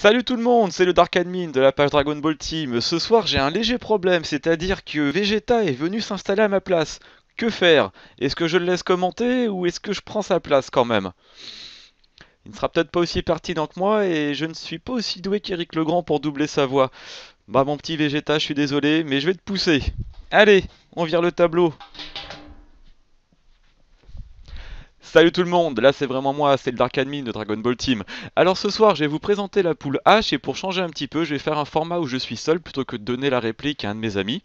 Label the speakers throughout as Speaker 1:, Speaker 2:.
Speaker 1: Salut tout le monde, c'est le Dark Admin de la page Dragon Ball Team. Ce soir j'ai un léger problème, c'est-à-dire que Vegeta est venu s'installer à ma place. Que faire? Est-ce que je le laisse commenter ou est-ce que je prends sa place quand même? Il ne sera peut-être pas aussi pertinent que moi et je ne suis pas aussi doué qu'Éric Legrand pour doubler sa voix. Bah mon petit Vegeta, je suis désolé, mais je vais te pousser. Allez, on vire le tableau. Salut tout le monde, là c'est vraiment moi, c'est le Dark Admin de Dragon Ball Team. Alors ce soir je vais vous présenter la poule H et pour changer un petit peu je vais faire un format où je suis seul plutôt que de donner la réplique à un de mes amis.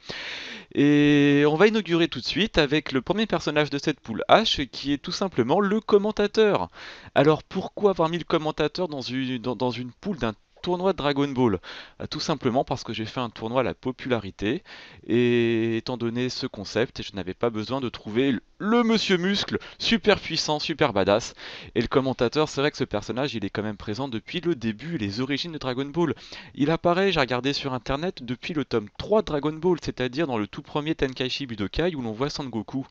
Speaker 1: Et on va inaugurer tout de suite avec le premier personnage de cette poule H qui est tout simplement le commentateur. Alors pourquoi avoir mis le commentateur dans une poule d'un tournoi de Dragon Ball? Tout simplement parce que j'ai fait un tournoi à la popularité et étant donné ce concept, je n'avais pas besoin de trouver le monsieur muscle super puissant, super badass. Et le commentateur, c'est vrai que ce personnage il est quand même présent depuis le début et les origines de Dragon Ball. Il apparaît, j'ai regardé sur internet, depuis le tome 3 de Dragon Ball, c'est-à-dire dans le tout premier Tenkaichi Budokai où l'on voit Son Goku.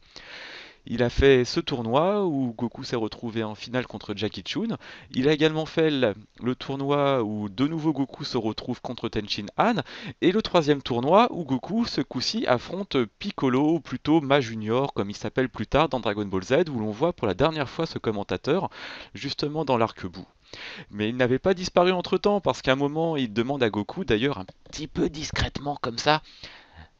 Speaker 1: Il a fait ce tournoi où Goku s'est retrouvé en finale contre Jackie Chun. Il a également fait le tournoi où de nouveau Goku se retrouve contre Tenshin Han. Et le troisième tournoi où Goku, ce coup-ci, affronte Piccolo, ou plutôt Ma Junior, comme il s'appelle plus tard dans Dragon Ball Z, où l'on voit pour la dernière fois ce commentateur, justement dans l'arc-bout. Mais il n'avait pas disparu entre-temps, parce qu'à un moment, il demande à Goku, d'ailleurs un petit peu discrètement comme ça,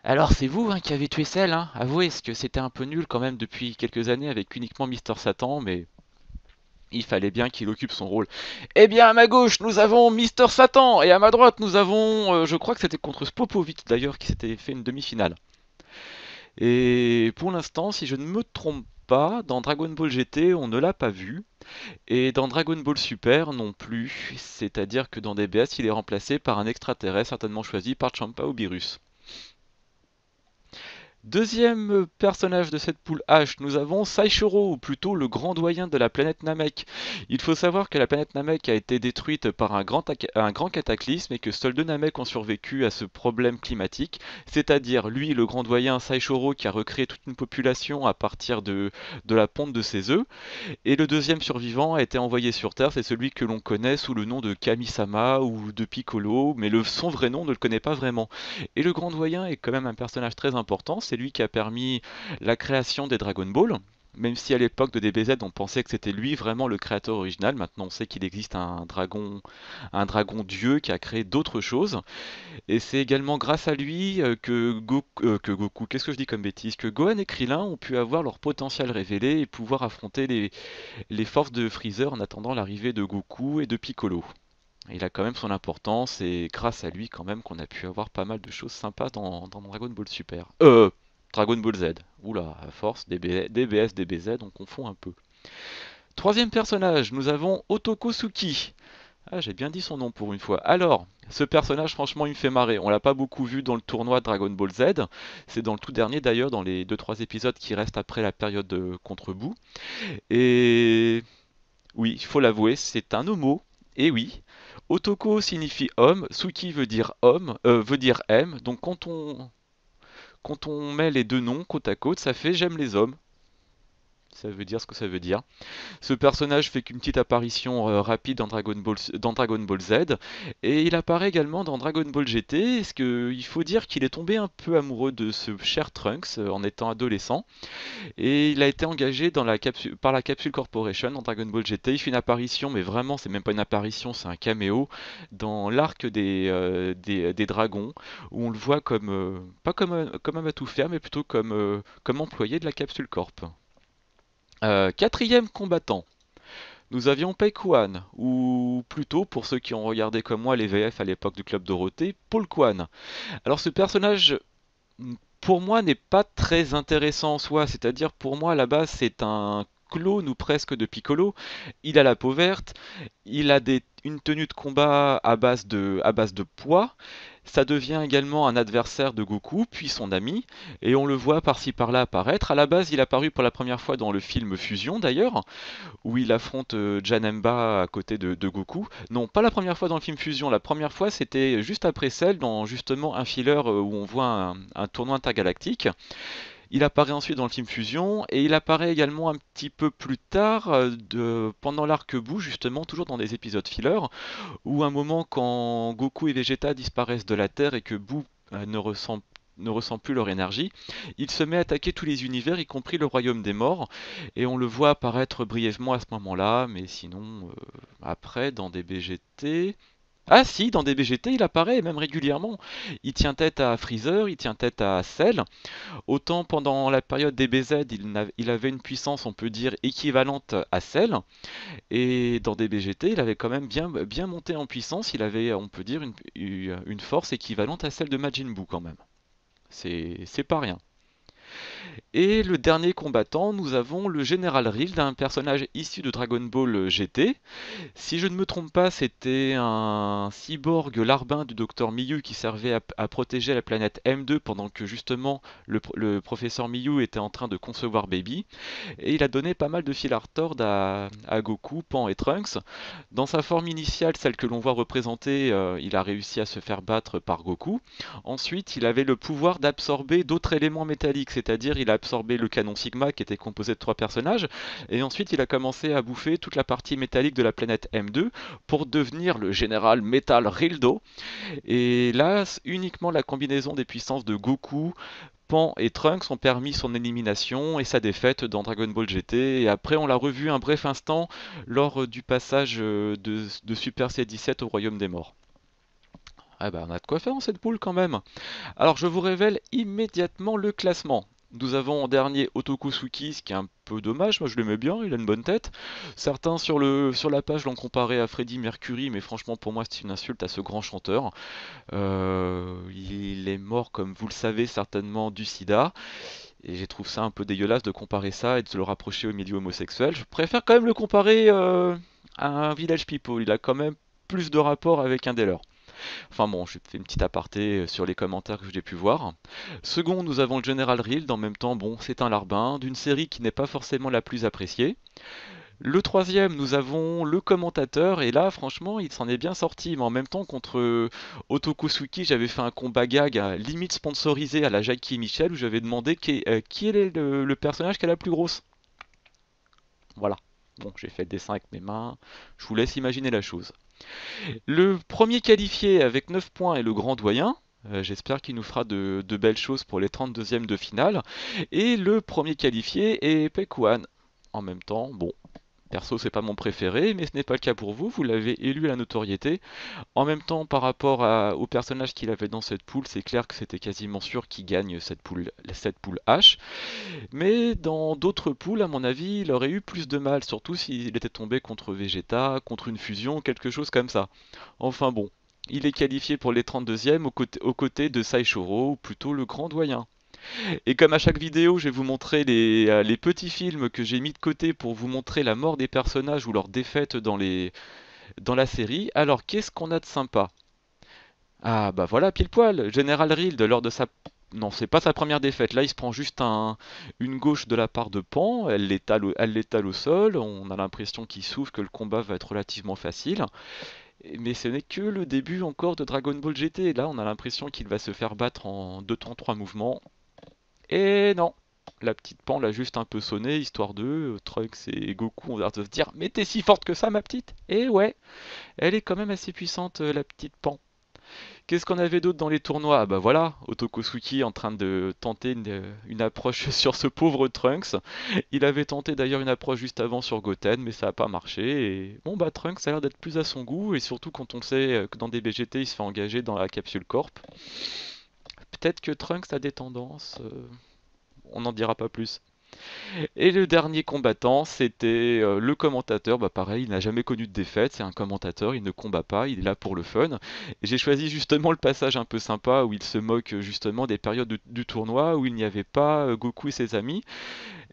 Speaker 1: alors c'est vous qui avez tué Cell, hein? Avouez, ce que c'était un peu nul quand même depuis quelques années avec uniquement Mister Satan, mais il fallait bien qu'il occupe son rôle. Eh bien, à ma gauche, nous avons Mister Satan, et à ma droite, nous avons, je crois que c'était contre Spopovich d'ailleurs, qui s'était fait une demi-finale. Et pour l'instant, si je ne me trompe pas, dans Dragon Ball GT, on ne l'a pas vu, et dans Dragon Ball Super non plus, c'est-à-dire que dans DBS, il est remplacé par un extraterrestre certainement choisi par Champa ou Beerus. Deuxième personnage de cette poule H, nous avons Saishoro, ou plutôt le grand doyen de la planète Namek. Il faut savoir que la planète Namek a été détruite par un grand cataclysme et que seuls deux Namek ont survécu à ce problème climatique, c'est-à-dire lui, le grand doyen Saishoro, qui a recréé toute une population à partir de la ponte de ses œufs, et le deuxième survivant a été envoyé sur Terre, c'est celui que l'on connaît sous le nom de Kami-sama ou de Piccolo, mais son vrai nom ne le connaît pas vraiment. Et le Grand Doyen est quand même un personnage très important, c'est lui qui a permis la création des Dragon Ball. Même si à l'époque de DBZ on pensait que c'était lui vraiment le créateur original, maintenant on sait qu'il existe un dragon dieu qui a créé d'autres choses. Et c'est également grâce à lui que Goku, qu'est-ce que je dis comme bêtise, que Gohan et Krillin ont pu avoir leur potentiel révélé et pouvoir affronter les forces de Freezer en attendant l'arrivée de Goku et de Piccolo. Il a quand même son importance et grâce à lui quand même qu'on a pu avoir pas mal de choses sympas dans Dragon Ball Super. Dragon Ball Z. Oula, à force, DBS, DBZ, on confond un peu. Troisième personnage, nous avons Otoko Suki. Ah, j'ai bien dit son nom pour une fois. Alors, ce personnage, franchement, il me fait marrer. On l'a pas beaucoup vu dans le tournoi Dragon Ball Z. C'est dans le tout dernier d'ailleurs, dans les deux trois épisodes qui restent après la période de contre-bout. Et oui, il faut l'avouer, c'est un homo. Et oui, Otoko signifie homme, Suki veut dire aime. Donc quand on met les deux noms côte à côte, ça fait j'aime les hommes. Ça veut dire ce que ça veut dire. Ce personnage fait qu'une petite apparition rapide dans Dragon Ball Z, et il apparaît également dans Dragon Ball GT, parce que il faut dire qu'il est tombé un peu amoureux de ce cher Trunks en étant adolescent, et il a été engagé par la Capsule Corporation dans Dragon Ball GT. Il fait une apparition, mais vraiment c'est même pas une apparition, c'est un caméo, dans l'arc des dragons, où on le voit comme, pas comme comme un va-tout-faire, mais plutôt comme employé de la Capsule Corp. Quatrième combattant. Nous avions Pei-Kwan, ou plutôt, pour ceux qui ont regardé comme moi les VF à l'époque du Club Dorothée, Paul Kwan. Alors ce personnage, pour moi, n'est pas très intéressant en soi, c'est-à-dire pour moi à la base c'est un clone ou presque de Piccolo. Il a la peau verte, il a une tenue de combat à base de poids. Ça devient également un adversaire de Goku, puis son ami, et on le voit par-ci par-là apparaître. À la base, il a apparu pour la première fois dans le film Fusion d'ailleurs, où il affronte Janemba à côté de Goku. Non, pas la première fois dans le film Fusion, la première fois c'était juste après celle, dans justement un filler où on voit un tournoi intergalactique. Il apparaît ensuite dans le film Fusion et il apparaît également un petit peu plus tard, pendant l'arc Boo, justement, toujours dans des épisodes filler, où un moment quand Goku et Vegeta disparaissent de la Terre et que Boo ne ressent plus leur énergie, il se met à attaquer tous les univers, y compris le royaume des morts, et on le voit apparaître brièvement à ce moment-là, mais sinon, après, dans des BGT... Ah si, dans des BGT, il apparaît, et même régulièrement. Il tient tête à Freezer, il tient tête à Cell. Autant pendant la période des BZ, il avait une puissance, on peut dire, équivalente à Cell. Et dans des BGT, il avait quand même bien monté en puissance. Il avait, on peut dire, une force équivalente à celle de Majin Buu quand même. C'est pas rien. Et le dernier combattant, nous avons le Général Rild, un personnage issu de Dragon Ball GT. Si je ne me trompe pas, c'était un cyborg larbin du docteur Miyu qui servait à protéger la planète M2 pendant que justement le professeur Miyu était en train de concevoir Baby. Et il a donné pas mal de fil à retordre à Goku, Pan et Trunks. Dans sa forme initiale, celle que l'on voit représentée, il a réussi à se faire battre par Goku. Ensuite, il avait le pouvoir d'absorber d'autres éléments métalliques, c'est-à-dire il a absorbé le canon Sigma qui était composé de 3 personnages, et ensuite il a commencé à bouffer toute la partie métallique de la planète M2 pour devenir le général Metal Rildo. Et là, uniquement la combinaison des puissances de Goku, Pan et Trunks ont permis son élimination et sa défaite dans Dragon Ball GT. Et après, on l'a revu un bref instant lors du passage de Super C17 au Royaume des Morts. Ah bah, on a de quoi faire dans cette poule quand même. Alors, je vous révèle immédiatement le classement. Nous avons en dernier Otokusuki, ce qui est un peu dommage, moi je l'aimais bien, il a une bonne tête. Certains sur la page l'ont comparé à Freddie Mercury, mais franchement pour moi c'est une insulte à ce grand chanteur. Il est mort, comme vous le savez certainement, du sida. Et j'ai trouvé ça un peu dégueulasse de comparer ça et de le rapprocher au milieu homosexuel. Je préfère quand même le comparer à un Village People. Il a quand même plus de rapport avec un des leurs. Enfin bon, je fais une petite aparté sur les commentaires que j'ai pu voir. Second, nous avons le General Rild. En même temps, bon, c'est un larbin d'une série qui n'est pas forcément la plus appréciée. Le troisième, nous avons le commentateur, et là, franchement, il s'en est bien sorti. Mais en même temps, contre Otokusuki, j'avais fait un combat gag limite sponsorisé à la Jackie Michel, où j'avais demandé qui est le personnage qui est la plus grosse. Voilà. Bon, j'ai fait le dessin avec mes mains. Je vous laisse imaginer la chose. Le premier qualifié avec 9 points est le grand doyen. J'espère qu'il nous fera de belles choses pour les 32e de finale. Et le premier qualifié est Pekuan. En même temps, bon, perso, c'est pas mon préféré, mais ce n'est pas le cas pour vous. Vous l'avez élu à la notoriété. En même temps, par rapport au personnage qu'il avait dans cette poule, c'est clair que c'était quasiment sûr qu'il gagne cette poule H. Mais dans d'autres poules, à mon avis, il aurait eu plus de mal, surtout s'il était tombé contre Vegeta, contre une fusion, quelque chose comme ça. Enfin bon, il est qualifié pour les 32e aux côtés de Saishoro, ou plutôt le grand doyen. Et comme à chaque vidéo, je vais vous montrer les petits films que j'ai mis de côté pour vous montrer la mort des personnages ou leur défaite dans la série. Alors, qu'est-ce qu'on a de sympa? Ah bah voilà, pile poil, General Rild, lors de sa... Non, c'est pas sa première défaite, là il se prend juste une gauche de la part de Pan, elle l'étale au sol, on a l'impression qu'il souffre, que le combat va être relativement facile. Mais ce n'est que le début encore de Dragon Ball GT, là on a l'impression qu'il va se faire battre en 2-3 mouvements. Et non, la petite Pan l'a juste un peu sonné, histoire de Trunks et Goku ont l'air de se dire mais t'es si forte que ça ma petite? Et ouais, elle est quand même assez puissante la petite Pan. Qu'est-ce qu'on avait d'autre dans les tournois? Ah bah voilà, Otokosuki en train de tenter une approche sur ce pauvre Trunks. Il avait tenté d'ailleurs une approche juste avant sur Goten, mais ça n'a pas marché. Et bon bah Trunks a l'air d'être plus à son goût, et surtout quand on sait que dans des BGT il se fait engager dans la capsule Corp. Peut-être que Trunks a des tendances, on n'en dira pas plus. Et le dernier combattant, c'était le commentateur. Bah pareil, il n'a jamais connu de défaite, c'est un commentateur, il ne combat pas, il est là pour le fun. Et j'ai choisi justement le passage un peu sympa où il se moque justement des périodes du tournoi où il n'y avait pas Goku et ses amis,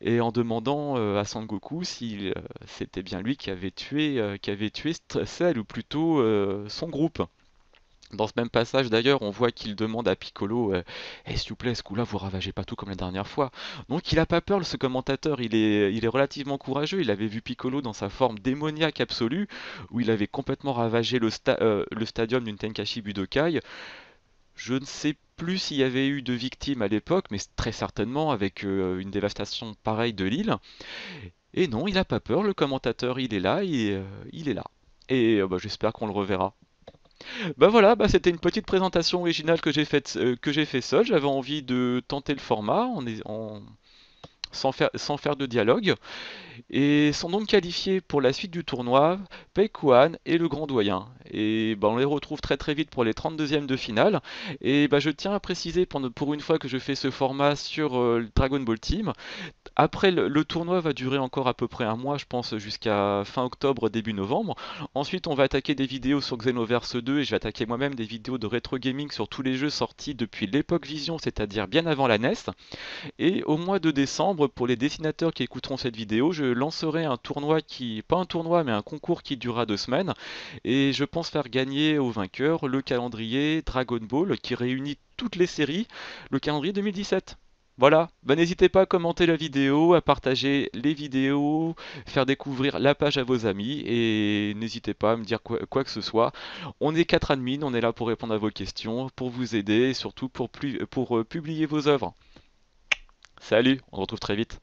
Speaker 1: et en demandant à Sangoku si c'était bien lui qui avait tué Cell, ou plutôt son groupe. Dans ce même passage d'ailleurs, on voit qu'il demande à Piccolo s'il vous plaît, ce coup-là, vous ravagez pas tout comme la dernière fois. Donc il a pas peur, ce commentateur, il est relativement courageux. Il avait vu Piccolo dans sa forme démoniaque absolue, où il avait complètement ravagé le stadium d'une Tenkaichi Budokai. Je ne sais plus il y avait eu de victimes à l'époque, mais très certainement avec une dévastation pareille de l'île. Et non, il a pas peur, le commentateur, il est là. Et bah, j'espère qu'on le reverra. Bah voilà, bah c'était une petite présentation originale que j'ai fait seul. J'avais envie de tenter le format sans faire de dialogue. Et sont donc qualifiés pour la suite du tournoi Pei Kuan et le Grand Doyen. Et bah, on les retrouve très très vite pour les 32e de finale. Et bah, je tiens à préciser pour une fois que je fais ce format sur le Dragon Ball Team, après, le tournoi va durer encore à peu près un mois, je pense, jusqu'à fin octobre, début novembre. Ensuite, on va attaquer des vidéos sur Xenoverse 2 et je vais attaquer moi-même des vidéos de rétro gaming sur tous les jeux sortis depuis l'époque Vision, c'est-à-dire bien avant la NES. Et au mois de décembre, pour les dessinateurs qui écouteront cette vidéo, je lancerai un tournoi pas un tournoi, mais un concours qui durera 2 semaines. Et je pense faire gagner au vainqueur le calendrier Dragon Ball qui réunit toutes les séries, le calendrier 2017. Voilà, bah, n'hésitez pas à commenter la vidéo, à partager les vidéos, faire découvrir la page à vos amis et n'hésitez pas à me dire quoi que ce soit. On est 4 admins, on est là pour répondre à vos questions, pour vous aider et surtout pour publier vos œuvres. Salut, on se retrouve très vite.